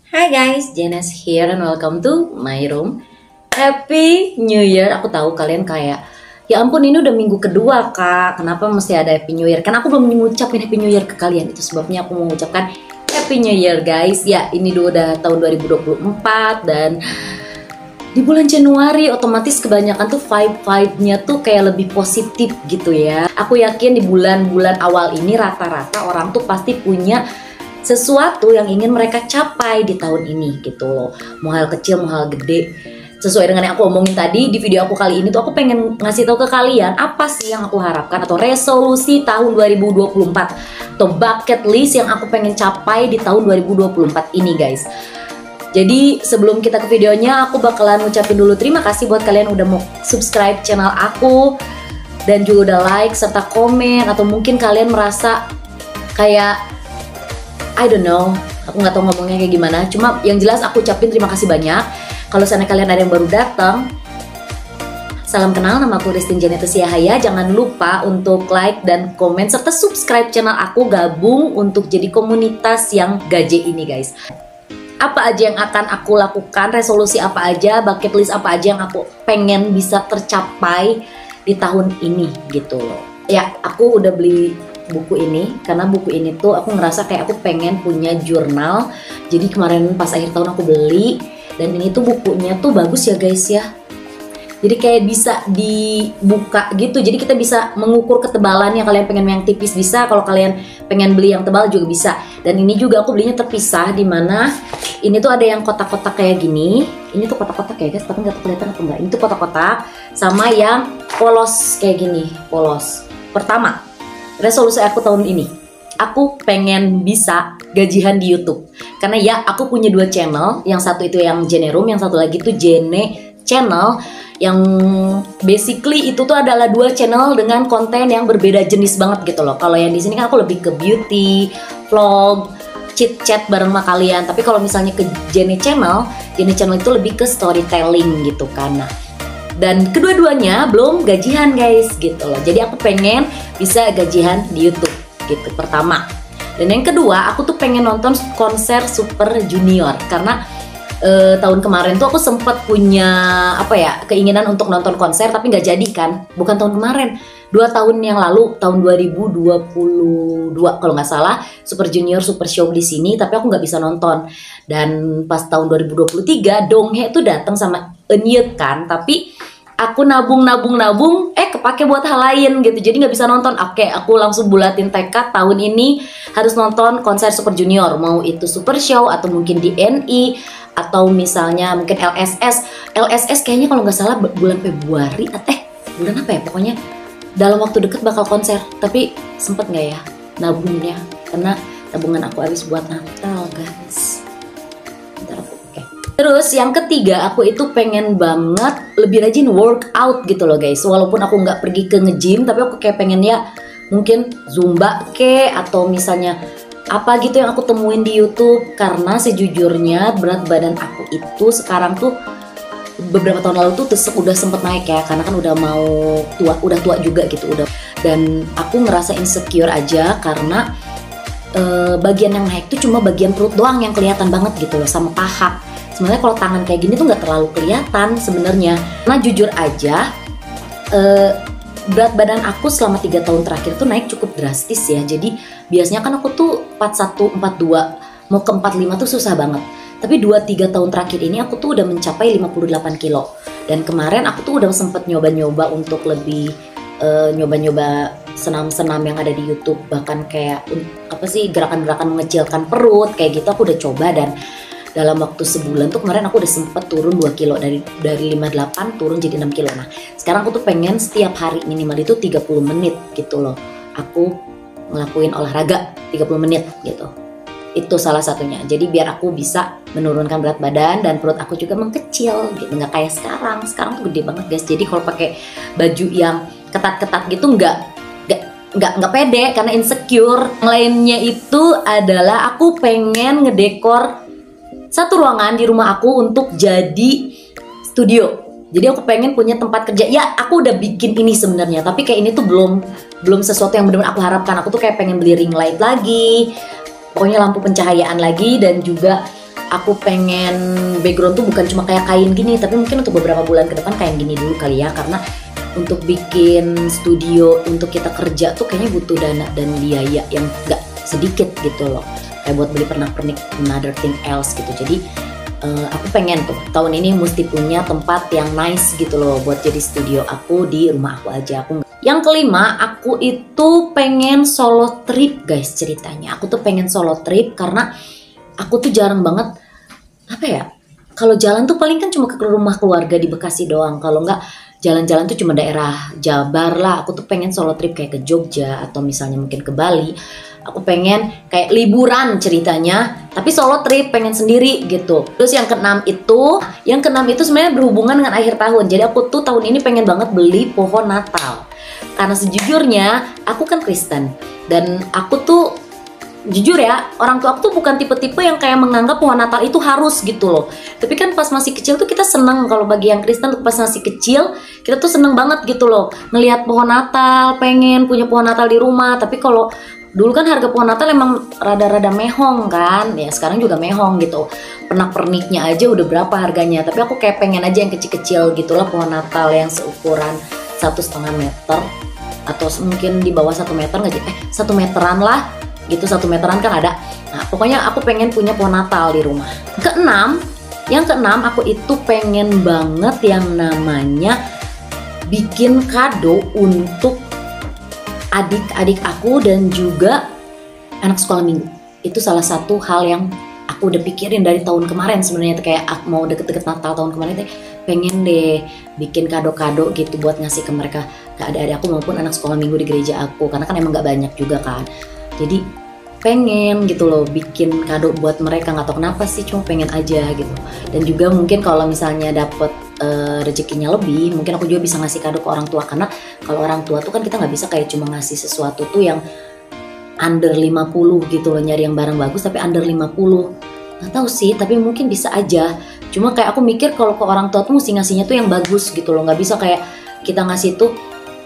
Hi guys, Janice here and welcome to my room. Happy New Year. Aku tahu kalian kayak, ya ampun ini udah minggu kedua kak, kenapa mesti ada Happy New Year? Kan aku belum ngucapin Happy New Year ke kalian. Itu sebabnya aku mau mengucapkan Happy New Year guys. Ya ini udah tahun 2024 dan di bulan Januari otomatis kebanyakan tuh vibe-nya tuh kayak lebih positif gitu ya. Aku yakin di bulan-bulan awal ini rata-rata orang tuh pasti punya sesuatu yang ingin mereka capai di tahun ini gitu loh. Mau hal kecil, mau hal gede. Sesuai dengan yang aku omongin tadi di video aku kali ini tuh aku pengen ngasih tahu ke kalian apa sih yang aku harapkan atau resolusi tahun 2024 atau bucket list yang aku pengen capai di tahun 2024 ini guys. Jadi sebelum kita ke videonya aku bakalan ngucapin dulu terima kasih buat kalian udah mau subscribe channel aku dan juga udah like serta komen, atau mungkin kalian merasa kayak I don't know, aku nggak tahu ngomongnya kayak gimana. Cuma yang jelas aku ucapin terima kasih banyak. Kalau sana kalian ada yang baru datang, salam kenal, nama aku Ristin Janeta Siahaya. Jangan lupa untuk like dan komen serta subscribe channel aku, gabung untuk jadi komunitas yang gaje ini guys. Apa aja yang akan aku lakukan, resolusi apa aja, bucket list apa aja yang aku pengen bisa tercapai di tahun ini gitu loh. Ya, aku udah beli buku ini karena buku ini tuh aku ngerasa kayak aku pengen punya jurnal. Jadi kemarin pas akhir tahun aku beli, dan ini tuh bukunya tuh bagus ya guys ya. Jadi kayak bisa dibuka gitu. Jadi kita bisa mengukur ketebalannya. Kalian pengen yang tipis bisa, kalau kalian pengen beli yang tebal juga bisa. Dan ini juga aku belinya terpisah, dimana ini tuh ada yang kotak-kotak kayak gini. Ini tuh kotak-kotak ya guys, tapi nggak kelihatan atau enggak. Ini tuh kotak-kotak sama yang polos kayak gini, polos. Pertama, resolusi aku tahun ini, aku pengen bisa gajian di YouTube. Karena ya aku punya dua channel, yang satu itu yang Jene Room, yang satu lagi tuh Jene Channel. Yang basically itu tuh adalah dua channel dengan konten yang berbeda jenis banget gitu loh. Kalau yang di sini kan aku lebih ke beauty, vlog, chit chat bareng sama kalian. Tapi kalau misalnya ke Jene Channel itu lebih ke storytelling gitu kan. Nah, dan kedua-duanya belum gajian guys gitu loh. Jadi aku pengen bisa gajian di YouTube gitu, pertama. Dan yang kedua, aku tuh pengen nonton konser Super Junior. Karena tahun kemarin tuh aku sempet punya keinginan untuk nonton konser, tapi nggak jadi kan. Bukan tahun kemarin, 2 tahun yang lalu, tahun 2022 kalau nggak salah, Super Junior Super Show di sini, tapi aku nggak bisa nonton. Dan pas tahun 2023 Donghae tuh datang sama Eunyeuk kan, tapi aku nabung kepake buat hal lain gitu, jadi nggak bisa nonton. Oke, aku langsung bulatin tekad tahun ini harus nonton konser Super Junior, mau itu Super Show atau mungkin di NI atau misalnya mungkin LSS kayaknya kalau nggak salah bulan Februari bulan apa ya, pokoknya dalam waktu deket bakal konser. Tapi sempet nggak ya nabungnya, karena tabungan aku habis buat Natal guys. Terus yang ketiga, aku itu pengen banget lebih rajin workout gitu loh guys. Walaupun aku nggak pergi ke nge-gym, tapi aku kayak pengen ya mungkin Zumba atau misalnya apa gitu yang aku temuin di YouTube. Karena sejujurnya berat badan aku itu sekarang tuh beberapa tahun lalu tuh udah sempet naik ya, karena kan udah tua juga gitu udah. Dan aku ngerasa insecure aja karena bagian yang naik tuh cuma bagian perut doang yang kelihatan banget gitu loh, sama paha. Sebenarnya kalau tangan kayak gini tuh nggak terlalu kelihatan sebenarnya. Nah jujur aja, berat badan aku selama 3 tahun terakhir tuh naik cukup drastis ya. Jadi biasanya kan aku tuh 41, 42, mau ke 45 tuh susah banget. Tapi 2-3 tahun terakhir ini aku tuh udah mencapai 58 kilo. Dan kemarin aku tuh udah sempet nyoba-nyoba untuk lebih nyoba-nyoba senam-senam yang ada di YouTube. Bahkan kayak gerakan-gerakan mengecilkan perut kayak gitu aku udah coba. Dan dalam waktu sebulan tuh kemarin aku udah sempet turun 2 kilo, dari 58 turun jadi 6 kilo. Nah sekarang aku tuh pengen setiap hari minimal itu 30 menit gitu loh aku ngelakuin olahraga 30 menit gitu. Itu salah satunya, jadi biar aku bisa menurunkan berat badan dan perut aku juga mengkecil gitu, nggak kayak sekarang tuh gede banget guys. Jadi kalau pakai baju yang ketat-ketat gitu nggak pede karena insecure. Yang lainnya itu adalah aku pengen ngedekor satu ruangan di rumah aku untuk jadi studio. Jadi aku pengen punya tempat kerja. Ya aku udah bikin ini sebenarnya, tapi kayak ini tuh belum sesuatu yang benar-benar aku harapkan. Aku tuh kayak pengen beli ring light lagi, pokoknya lampu pencahayaan lagi, dan juga aku pengen background tuh bukan cuma kayak kain gini, tapi mungkin untuk beberapa bulan ke depan kain gini dulu kali ya, karena untuk bikin studio untuk kita kerja tuh kayaknya butuh dana dan biaya yang gak sedikit gitu loh, kayak buat beli pernak-pernik another thing else gitu. Jadi aku pengen tuh tahun ini mesti punya tempat yang nice gitu loh buat jadi studio aku di rumah aku aja. Yang kelima, aku itu pengen solo trip guys ceritanya. Aku tuh pengen solo trip karena aku tuh jarang banget, apa ya, kalau jalan tuh paling kan cuma ke rumah keluarga di Bekasi doang. Kalau nggak jalan-jalan tuh cuma daerah Jabar lah. Aku tuh pengen solo trip kayak ke Jogja atau misalnya mungkin ke Bali. Aku pengen kayak liburan ceritanya, tapi solo trip, pengen sendiri gitu. Terus yang keenam itu sebenarnya berhubungan dengan akhir tahun. Jadi aku tuh tahun ini pengen banget beli pohon Natal. Karena sejujurnya aku kan Kristen dan aku tuh jujur ya, orang tua aku tuh bukan tipe-tipe yang kayak menganggap pohon Natal itu harus gitu loh. Tapi kan pas masih kecil tuh kita seneng, kalau bagi yang Kristen tuh pas masih kecil kita tuh seneng banget gitu loh ngelihat pohon Natal, pengen punya pohon Natal di rumah. Tapi kalau dulu kan harga pohon Natal emang rada-rada mehong kan, ya sekarang juga mehong gitu. Pernak-perniknya aja udah berapa harganya. Tapi aku kayak pengen aja yang kecil-kecil gitulah, pohon Natal yang seukuran 1,5 meter atau mungkin di bawah 1 meter nggak, 1 meteran lah gitu, 1 meteran kan ada. Nah pokoknya aku pengen punya pohon Natal di rumah. Yang keenam aku itu pengen banget yang namanya bikin kado untuk adik-adik aku dan juga anak sekolah minggu. Itu salah satu hal yang aku udah pikirin dari tahun kemarin sebenarnya, kayak aku mau deket-deket Natal tahun kemarin pengen deh bikin kado-kado gitu buat ngasih ke mereka, ke adik-adik aku maupun anak sekolah minggu di gereja aku, karena kan emang gak banyak juga kan. Jadi pengen gitu loh bikin kado buat mereka, nggak tahu kenapa sih, cuma pengen aja gitu. Dan juga mungkin kalau misalnya dapet rezekinya lebih, mungkin aku juga bisa ngasih kado ke orang tua, karena kalau orang tua tuh kan kita nggak bisa kayak cuma ngasih sesuatu tuh yang under 50 gitu loh, nyari yang barang bagus tapi under 50. Nggak tahu sih, tapi mungkin bisa aja. Cuma kayak aku mikir kalau ke orang tua tuh mesti ngasihnya tuh yang bagus gitu loh, nggak bisa kayak kita ngasih tuh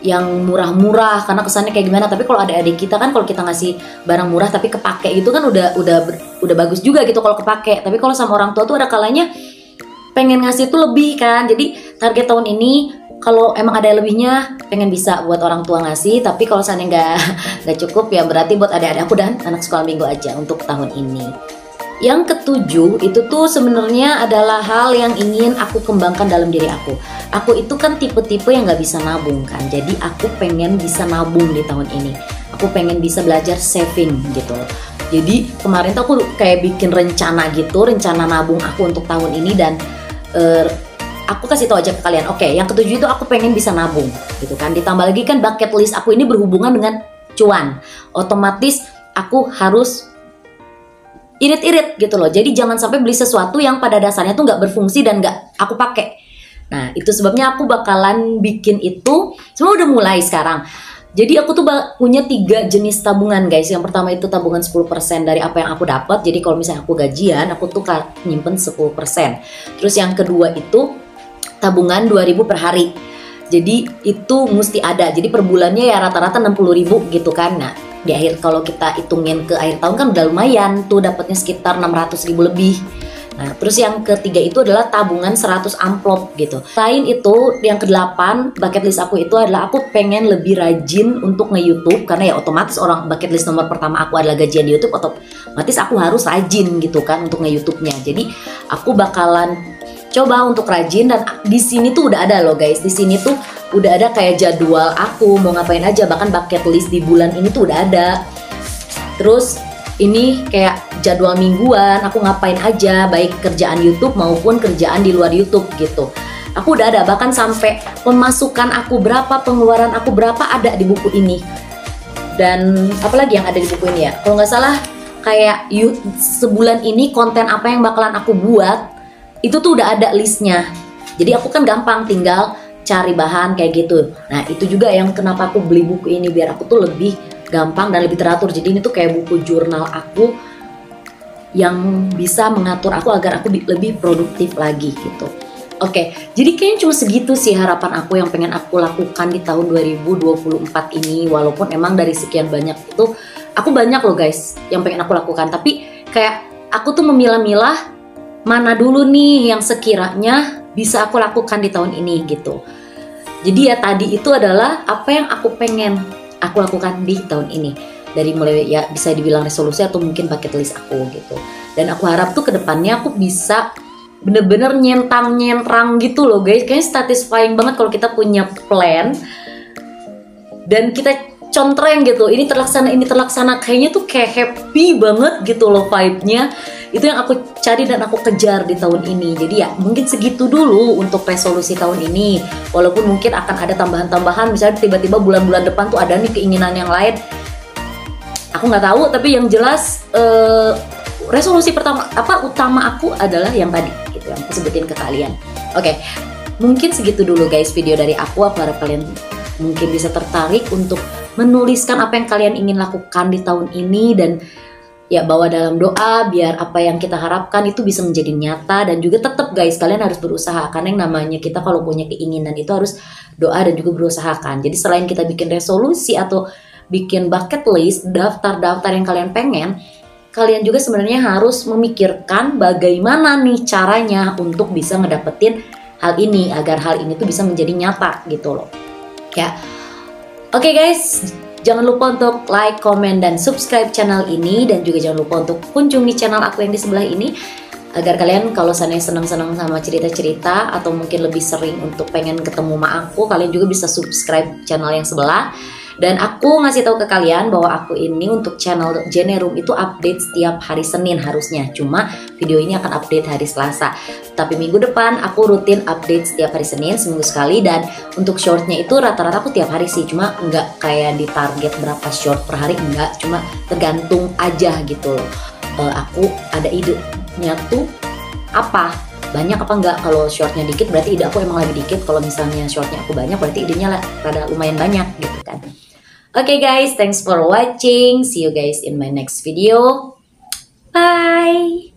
yang murah-murah karena kesannya kayak gimana. Tapi kalau adik-adik kita kan, kalau kita ngasih barang murah tapi kepake gitu kan udah bagus juga gitu kalau kepake. Tapi kalau sama orang tua tuh ada kalanya pengen ngasih tuh lebih kan. Jadi target tahun ini kalau emang ada lebihnya pengen bisa buat orang tua ngasih, tapi kalau seandainya nggak cukup ya berarti buat adik-adik aku dan anak sekolah minggu aja untuk tahun ini. Yang ketujuh itu tuh sebenarnya adalah hal yang ingin aku kembangkan dalam diri aku. Aku itu kan tipe-tipe yang nggak bisa nabung kan, jadi aku pengen bisa nabung di tahun ini. Aku pengen bisa belajar saving gitu. Jadi kemarin tuh aku kayak bikin rencana gitu, rencana nabung aku untuk tahun ini, dan aku kasih tahu aja ke kalian. Oke, yang ketujuh itu aku pengen bisa nabung gitu kan. Ditambah lagi kan bucket list aku ini berhubungan dengan cuan. Otomatis aku harus irit-irit gitu loh. Jadi jangan sampai beli sesuatu yang pada dasarnya tuh nggak berfungsi dan nggak aku pakai. Nah itu sebabnya aku bakalan bikin itu. Semua udah mulai sekarang. Jadi aku tuh punya 3 jenis tabungan guys. Yang pertama itu tabungan 10% dari apa yang aku dapat. Jadi kalau misalnya aku gajian, aku tuh nyimpen 10%. Terus yang kedua itu tabungan 2.000 per hari. Jadi itu mesti ada. Jadi per bulannya ya rata-rata 60.000 gitu kan. Nah di akhir, kalau kita hitungin ke akhir tahun kan udah lumayan tuh, dapatnya sekitar 600.000 lebih. Nah terus yang ketiga itu adalah tabungan 100 amplop gitu. Selain itu yang ke-8 bucket list aku itu adalah aku pengen lebih rajin untuk nge-YouTube, karena ya otomatis orang bucket list nomor pertama aku adalah gajian di YouTube, otomatis aku harus rajin gitu kan untuk nge-YouTube-nya. Jadi aku bakalan coba untuk rajin, dan di sini tuh udah ada loh guys. Di sini tuh udah ada kayak jadwal aku mau ngapain aja, bahkan bucket list di bulan ini tuh udah ada. Terus ini kayak jadwal mingguan aku ngapain aja, baik kerjaan YouTube maupun kerjaan di luar YouTube gitu. Aku udah ada, bahkan sampai pemasukan aku berapa, pengeluaran aku berapa ada di buku ini. Dan apalagi yang ada di buku ini ya, kalau nggak salah kayak sebulan ini konten apa yang bakalan aku buat itu tuh udah ada listnya. Jadi aku kan gampang tinggal cari bahan kayak gitu. Nah itu juga yang kenapa aku beli buku ini, biar aku tuh lebih gampang dan lebih teratur. Jadi ini tuh kayak buku jurnal aku yang bisa mengatur aku agar aku lebih produktif lagi gitu. Oke, jadi kayaknya cuma segitu sih harapan aku yang pengen aku lakukan di tahun 2024 ini. Walaupun emang dari sekian banyak itu, aku banyak loh guys yang pengen aku lakukan. Tapi kayak aku tuh memilah-milah mana dulu nih yang sekiranya bisa aku lakukan di tahun ini gitu. Jadi ya tadi itu adalah apa yang aku pengen aku lakukan di tahun ini. Dari mulai ya bisa dibilang resolusi atau mungkin bucket list aku gitu. Dan aku harap tuh kedepannya aku bisa bener-bener nyentang-nyentrang gitu loh guys. Kayaknya satisfying banget kalau kita punya plan dan kita contreng gitu, ini terlaksana, kayaknya tuh kayak happy banget gitu loh vibe-nya. Itu yang aku cari dan aku kejar di tahun ini. Jadi ya mungkin segitu dulu untuk resolusi tahun ini, walaupun mungkin akan ada tambahan-tambahan, misalnya tiba-tiba bulan-bulan depan tuh ada nih keinginan yang lain, aku nggak tahu. Tapi yang jelas resolusi utama aku adalah yang tadi gitu, yang aku sebutin ke kalian. Oke, mungkin segitu dulu guys video dari aku harap kalian mungkin bisa tertarik untuk menuliskan apa yang kalian ingin lakukan di tahun ini, dan ya bawa dalam doa biar apa yang kita harapkan itu bisa menjadi nyata. Dan juga tetap guys, kalian harus berusaha, karena yang namanya kita kalau punya keinginan itu harus doa dan juga berusaha kan. Jadi selain kita bikin resolusi atau bikin bucket list, daftar-daftar yang kalian pengen, kalian juga sebenarnya harus memikirkan bagaimana nih caranya untuk bisa ngedapetin hal ini, agar hal ini tuh bisa menjadi nyata gitu loh ya. Oke guys, jangan lupa untuk like, comment, dan subscribe channel ini. Dan juga jangan lupa untuk kunjungi channel aku yang di sebelah ini, agar kalian kalau sana senang-senang sama cerita-cerita atau mungkin lebih sering untuk pengen ketemu sama aku, kalian juga bisa subscribe channel yang sebelah. Dan aku ngasih tahu ke kalian bahwa aku ini untuk channel Jenerum itu update setiap hari Senin harusnya. Cuma video ini akan update hari Selasa. Tapi minggu depan aku rutin update setiap hari Senin, seminggu sekali. Dan untuk shortnya itu rata-rata aku tiap hari sih. Cuma nggak kayak di target berapa short per hari, enggak. Cuma tergantung aja gitu loh. Aku ada idenya tuh apa, banyak apa enggak. Kalau shortnya dikit berarti ide aku emang lagi dikit. Kalau misalnya shortnya aku banyak berarti idenya rada lumayan banyak gitu kan. Oke guys, thanks for watching. See you guys in my next video. Bye.